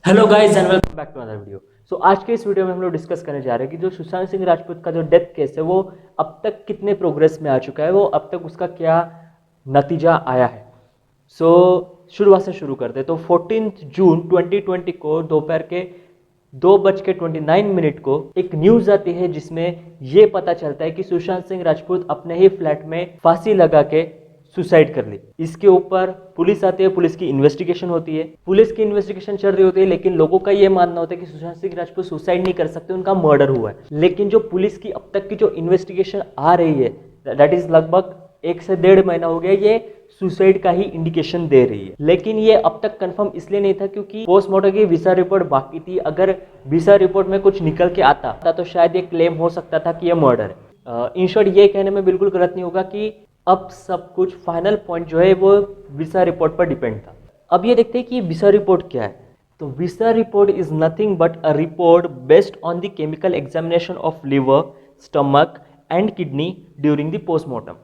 Hello guys and welcome back to another video. So आज के इस वीडियो में हम लोग डिस्कस करने जा रहे हैं कि जो सुशांत सिंह राजपूत का जो डेथ केस है वो अब तक कितने प्रोग्रेस में आ चुका है, वो अब तक उसका क्या नतीजा आया है। शुरुआत से शुरू करते हैं। तो 14 जून 2020 को दोपहर के 2:29 को एक न्यूज आती है जिसमें ये पता चलता है कि सुशांत सिंह राजपूत अपने ही फ्लैट में फांसी लगा के सुसाइड कर ली। इसके ऊपर पुलिस आती है, पुलिस की इन्वेस्टिगेशन होती है, पुलिस की इन्वेस्टिगेशन चल रही होती है, लेकिन लोगों का ये मानना होता है कि सुशांत सिंह राजपूत सुसाइड नहीं कर सकते, उनका मर्डर हुआ है। लेकिन जो पुलिस की अब तक की जो इन्वेस्टिगेशन आ रही है, दैट इज लगभग 1 से 1.5 महीना हो गया, ये सुसाइड का ही इंडिकेशन दे रही है। लेकिन ये अब तक कंफर्म इसलिए नहीं था क्योंकि पोस्टमार्टम की वीसा रिपोर्ट बाकी थी। अगर वीसा रिपोर्ट में कुछ निकल के आता तो शायद ये क्लेम हो सकता था कि ये मर्डर है। इन शॉर्ट ये कहने में बिल्कुल गलत नहीं होगा कि अब सब कुछ फाइनल पॉइंट जो है वो वीसा रिपोर्ट पर डिपेंड था। अब ये देखते हैं कि वीसा रिपोर्ट क्या है। तो viscera report is nothing but a report based on the chemical examination of liver, stomach and kidney during the postmortem.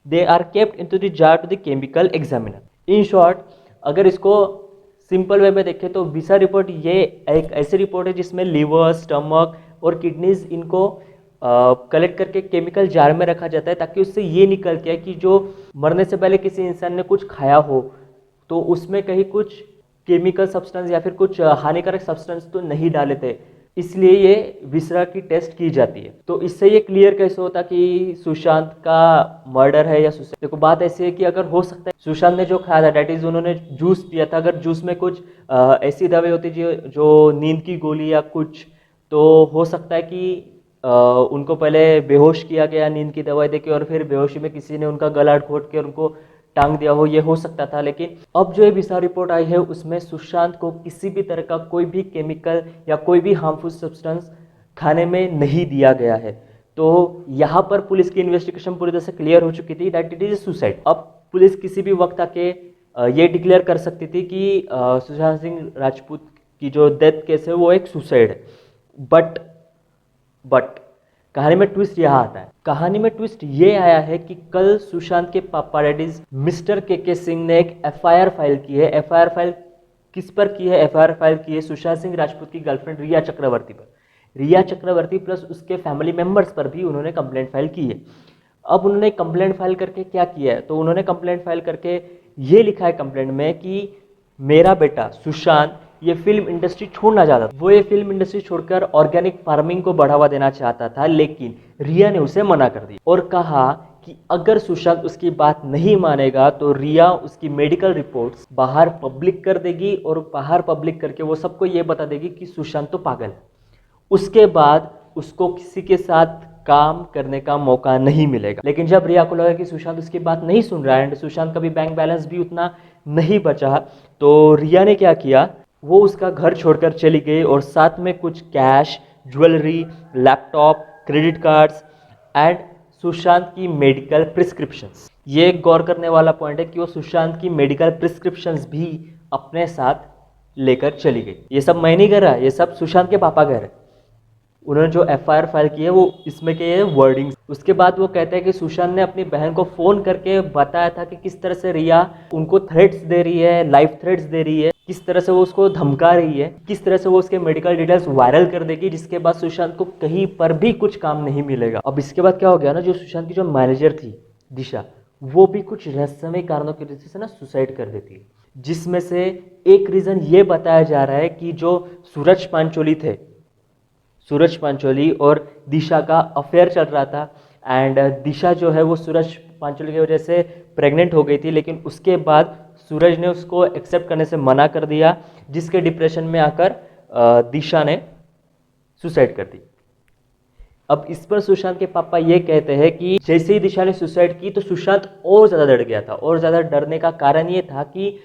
They are kept into the jar to the chemical examiner. In short अगर इसको simple way में देखें तो viscera report ये एक ऐसी report है जिसमें लिवर, स्टमक और किडनीज इनको कलेक्ट करके केमिकल जार में रखा जाता है, ताकि उससे ये निकल के कि जो मरने से पहले किसी इंसान ने कुछ खाया हो तो उसमें कहीं कुछ केमिकल सब्सटेंस या फिर कुछ हानिकारक सब्सटेंस तो नहीं डाले थे, इसलिए ये विसरा की टेस्ट की जाती है। तो इससे ये क्लियर कैसे होता कि सुशांत का मर्डर है या सुसाइड। देखो बात ऐसी है कि अगर हो सकता है सुशांत ने जो खाया था, डेट इज उन्होंने जूस पिया था, अगर जूस में कुछ ऐसी दवाई होती जो नींद की गोली या कुछ, तो हो सकता है कि उनको पहले बेहोश किया गया नींद की दवाई देके और फिर बेहोशी में किसी ने उनका गला घोट के उनको टांग दिया हो, ये हो सकता था। लेकिन अब जो ये वीसा रिपोर्ट आई है उसमें सुशांत को किसी भी तरह का कोई भी केमिकल या कोई भी हार्मफुल सब्सटेंस खाने में नहीं दिया गया है। तो यहाँ पर पुलिस की इन्वेस्टिगेशन पूरी तरह से क्लियर हो चुकी थी दैट इट इज सुसाइड। अब पुलिस किसी भी वक्त आके ये डिक्लेयर कर सकती थी कि सुशांत सिंह राजपूत की जो डेथ केस है वो एक सुसाइड है। बट कहानी में ट्विस्ट यहाँ आता है। कहानी में ट्विस्ट ये आया है कि कल सुशांत के पापा दैट इज मिस्टर के सिंह ने एक एफआईआर फाइल की है। एफआईआर फाइल किस पर की है? एफआईआर फाइल की है सुशांत सिंह राजपूत की गर्लफ्रेंड रिया चक्रवर्ती पर। रिया चक्रवर्ती प्लस उसके फैमिली मेंबर्स पर भी उन्होंने कंप्लेंट फाइल की है। अब उन्होंने कंप्लेंट फाइल करके क्या किया है? तो उन्होंने कंप्लेंट फाइल करके ये लिखा है कंप्लेंट में कि मेरा बेटा सुशांत ये फिल्म इंडस्ट्री छोड़ना चाहता था। वो ये फिल्म इंडस्ट्री छोड़कर ऑर्गेनिक फार्मिंग को बढ़ावा देना चाहता था, लेकिन रिया ने उसे मना कर दिया और कहा कि अगर सुशांत उसकी बात नहीं मानेगा तो रिया उसकी मेडिकल रिपोर्ट्स बाहर पब्लिक कर देगी और बाहर पब्लिक करके वो सबको ये बता देगी कि सुशांत तो पागल है। उसके बाद उसको किसी के साथ काम करने का मौका नहीं मिलेगा। लेकिन जब रिया को लगा कि सुशांत उसकी बात नहीं सुन रहा है एंड सुशांत का भी बैंक बैलेंस भी उतना नहीं बचा, तो रिया ने क्या किया, वो उसका घर छोड़कर चली गई और साथ में कुछ cash, jewellery, laptop, credit cards and Sushant की मेडिकल प्रिस्क्रिप्शंस। ये गौर करने वाला पॉइंट है कि वो सुशांत की मेडिकल प्रिस्क्रिप्शंस भी अपने साथ लेकर चली गई। ये सब मैं नहीं कर रहा, ये सब सुशांत के पापा कह रहे। उन्होंने जो एफआईआर फाइल की है वो इसमें के वर्डिंग्स। उसके बाद वो कहते हैं कि सुशांत ने अपनी बहन को फ़ोन करके बताया था कि किस तरह से रिया उनको थ्रेट्स दे रही है, लाइफ थ्रेट्स दे रही है, किस तरह से वो उसको धमका रही है, किस तरह से वो उसके मेडिकल डिटेल्स वायरल कर देगी, जिसके बाद सुशांत को कहीं पर भी कुछ काम नहीं मिलेगा। अब इसके बाद क्या हो गया ना, जो सुशांत की जो मैनेजर थी दिशा, वो भी कुछ रहस्यमय कारणों की वजह से ना सुसाइड कर देती है, जिसमें से एक रीज़न ये बताया जा रहा है कि जो सूरज पांचोली थे, सूरज पांचोली और दिशा का अफेयर चल रहा था एंड दिशा जो है वो सूरज पांचोली की वजह से प्रेग्नेंट हो गई थी, लेकिन उसके बाद सूरज ने उसको एक्सेप्ट करने से मना कर दिया, जिसके डिप्रेशन में आकर दिशा ने सुसाइड कर दी। अब इस पर सुशांत के पापा ये कहते हैं कि जैसे ही दिशा ने सुसाइड की तो सुशांत और ज़्यादा डर गया था, और ज़्यादा डरने का कारण ये था कि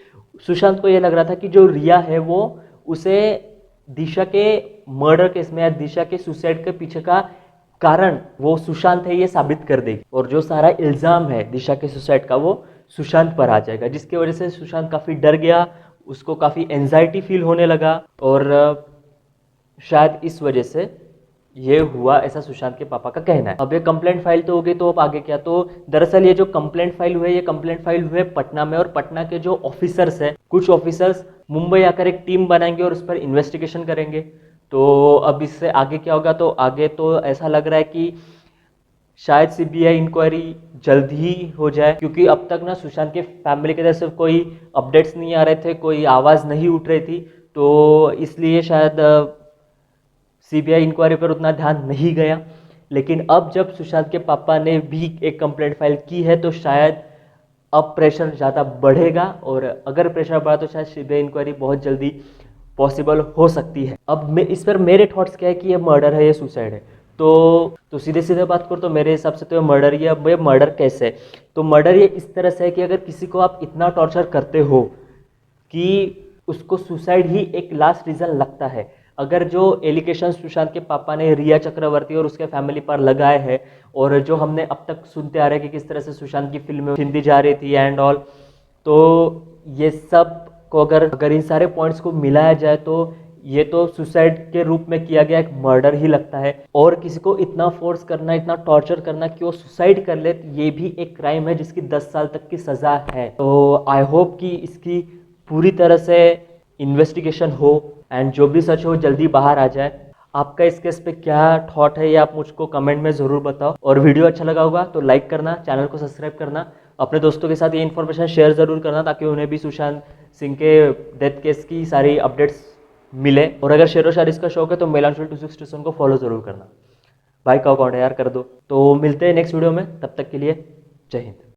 सुशांत को ये लग रहा था कि जो रिया है वो उसे दिशा के मर्डर केस में या दिशा के सुसाइड के पीछे का कारण वो सुशांत है ये साबित कर देगी, और जो सारा इल्ज़ाम है दिशा के सुसाइड का वो सुशांत पर आ जाएगा, जिसकी वजह से सुशांत काफ़ी डर गया, उसको काफ़ी एंजाइटी फील होने लगा और शायद इस वजह से ये हुआ, ऐसा सुशांत के पापा का कहना है। अब ये कंप्लेंट फाइल तो हो गई, तो अब आगे क्या? तो दरअसल ये जो कंप्लेंट फाइल हुए, ये कंप्लेंट फाइल हुए पटना में, और पटना के जो ऑफिसर्स हैं, कुछ ऑफिसर्स मुंबई आकर एक टीम बनाएंगे और उस पर इन्वेस्टिगेशन करेंगे। तो अब इससे आगे क्या होगा, तो आगे तो ऐसा लग रहा है कि शायद सीबीआई इंक्वायरी जल्द ही हो जाए, क्योंकि अब तक ना सुशांत के फैमिली की तरफ से कोई अपडेट्स नहीं आ रहे थे, कोई आवाज़ नहीं उठ रही थी, तो इसलिए शायद सीबीआई इंक्वायरी पर उतना ध्यान नहीं गया। लेकिन अब जब सुशांत के पापा ने भी एक कंप्लेंट फाइल की है तो शायद अब प्रेशर ज़्यादा बढ़ेगा, और अगर प्रेशर बढ़ा तो शायद सीबीआई इंक्वायरी बहुत जल्दी पॉसिबल हो सकती है। अब मैं इस पर मेरे थॉट्स क्या है कि ये मर्डर है या सुसाइड है। तो सीधे सीधे बात करो तो मेरे हिसाब से तो ये मर्डर ही है। अब ये मर्डर कैसे है, तो मर्डर ये इस तरह से है कि अगर किसी को आप इतना टॉर्चर करते हो कि उसको सुसाइड ही एक लास्ट रीज़न लगता है। अगर जो एलिगेशन सुशांत के पापा ने रिया चक्रवर्ती और उसके फैमिली पर लगाए हैं, और जो हमने अब तक सुनते आ रहे हैं कि किस तरह से सुशांत की फिल्में छीनती जा रही थी एंड ऑल, तो ये सब को अगर इन सारे पॉइंट्स को मिलाया जाए तो ये तो सुसाइड के रूप में किया गया एक मर्डर ही लगता है। और किसी को इतना फोर्स करना, इतना टॉर्चर करना कि वो सुसाइड कर ले, ये भी एक क्राइम है जिसकी 10 साल तक की सज़ा है। तो आई होप कि इसकी पूरी तरह से इन्वेस्टिगेशन हो एंड जो भी सच हो जल्दी बाहर आ जाए। आपका इस केस पे क्या थॉट है ये आप मुझको कमेंट में ज़रूर बताओ, और वीडियो अच्छा लगा होगा तो लाइक करना, चैनल को सब्सक्राइब करना, अपने दोस्तों के साथ ये इन्फॉर्मेशन शेयर ज़रूर करना ताकि उन्हें भी सुशांत सिंह के डेथ केस की सारी अपडेट्स मिले। और अगर शेरो शायरीज का शौक है तो मेलांचल 267 को फॉलो ज़रूर करना। भाई का अकाउंट है यार, कर दो। तो मिलते हैं नेक्स्ट वीडियो में, तब तक के लिए जय हिंद।